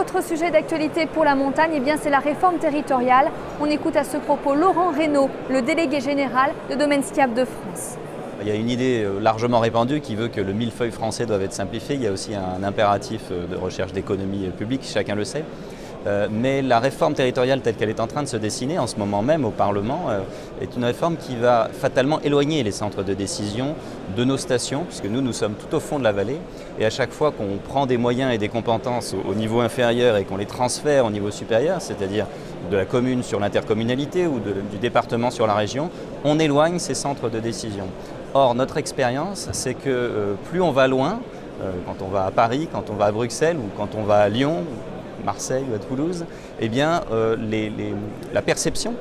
Autre sujet d'actualité pour la montagne, c'est la réforme territoriale. On écoute à ce propos Laurent Reynaud, le délégué général de Domaine Skiable de France. Il y a une idée largement répandue qui veut que le millefeuille français doit être simplifié. Il y a aussi un impératif de recherche d'économie publique, chacun le sait. Mais la réforme territoriale telle qu'elle est en train de se dessiner en ce moment même au Parlement est une réforme qui va fatalement éloigner les centres de décision de nos stations, puisque nous sommes tout au fond de la vallée. Et à chaque fois qu'on prend des moyens et des compétences au niveau inférieur et qu'on les transfère au niveau supérieur, c'est-à-dire de la commune sur l'intercommunalité ou du département sur la région, on éloigne ces centres de décision. Or, notre expérience, c'est que plus on va loin, quand on va à Paris, quand on va à Bruxelles ou quand on va à Lyon, Marseille ou à Toulouse, la perception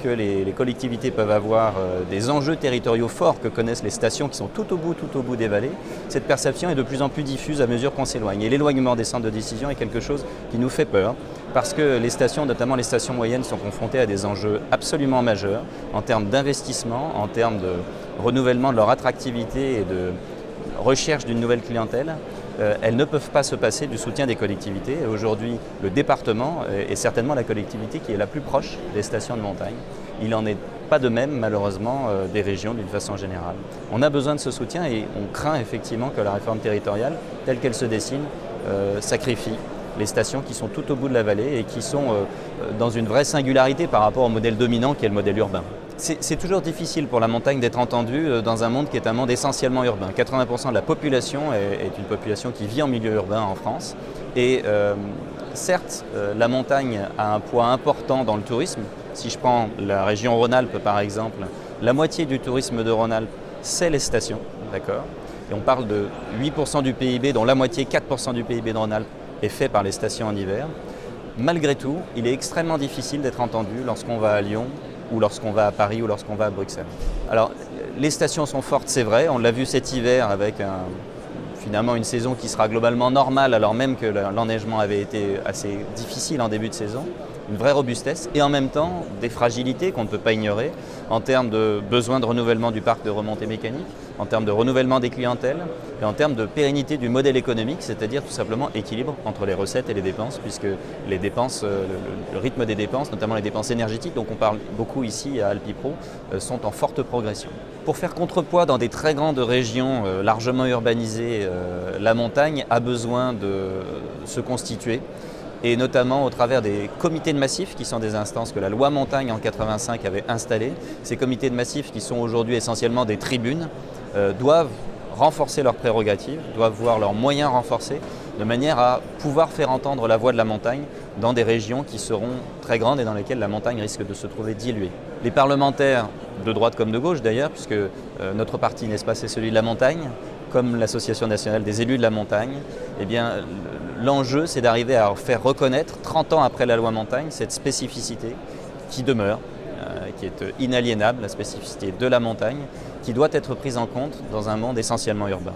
que les collectivités peuvent avoir des enjeux territoriaux forts que connaissent les stations qui sont tout au bout des vallées, cette perception est de plus en plus diffuse à mesure qu'on s'éloigne. Et l'éloignement des centres de décision est quelque chose qui nous fait peur parce que les stations, notamment les stations moyennes, sont confrontées à des enjeux absolument majeurs en termes d'investissement, en termes de renouvellement de leur attractivité et de recherche d'une nouvelle clientèle. Elles ne peuvent pas se passer du soutien des collectivités. Et aujourd'hui, le département est certainement la collectivité qui est la plus proche des stations de montagne. Il n'en est pas de même, malheureusement, des régions d'une façon générale. On a besoin de ce soutien et on craint effectivement que la réforme territoriale, telle qu'elle se dessine, sacrifie les stations qui sont tout au bout de la vallée et qui sont dans une vraie singularité par rapport au modèle dominant qui est le modèle urbain. C'est toujours difficile pour la montagne d'être entendue dans un monde qui est un monde essentiellement urbain. 80% de la population est une population qui vit en milieu urbain en France. Et certes, la montagne a un poids important dans le tourisme. Si je prends la région Rhône-Alpes par exemple, la moitié du tourisme de Rhône-Alpes, c'est les stations, d'accord ? Et on parle de 8% du PIB, dont la moitié, 4% du PIB de Rhône-Alpes, est fait par les stations en hiver. Malgré tout, il est extrêmement difficile d'être entendu lorsqu'on va à Lyon, ou lorsqu'on va à Paris ou lorsqu'on va à Bruxelles. Alors, les stations sont fortes, c'est vrai, on l'a vu cet hiver avec finalement une saison qui sera globalement normale alors même que l'enneigement avait été assez difficile en début de saison, une vraie robustesse et en même temps des fragilités qu'on ne peut pas ignorer en termes de besoin de renouvellement du parc de remontée mécanique, en termes de renouvellement des clientèles et en termes de pérennité du modèle économique, c'est-à-dire tout simplement équilibre entre les recettes et les dépenses, puisque les dépenses, le rythme des dépenses, notamment les dépenses énergétiques, dont on parle beaucoup ici à Alpipro, sont en forte progression. Pour faire contrepoids dans des très grandes régions largement urbanisées, la montagne a besoin de se constituer, et notamment au travers des comités de massif, qui sont des instances que la loi Montagne en 85 avait installées. Ces comités de massif, qui sont aujourd'hui essentiellement des tribunes, doivent renforcer leurs prérogatives, doivent voir leurs moyens renforcés, de manière à pouvoir faire entendre la voix de la montagne dans des régions qui seront très grandes et dans lesquelles la montagne risque de se trouver diluée. Les parlementaires, de droite comme de gauche d'ailleurs, puisque notre parti, n'est-ce pas, c'est celui de la montagne, comme l'Association nationale des élus de la montagne, l'enjeu c'est d'arriver à faire reconnaître, 30 ans après la loi Montagne, cette spécificité qui demeure, qui est inaliénable, la spécificité de la montagne, qui doit être prise en compte dans un monde essentiellement urbain.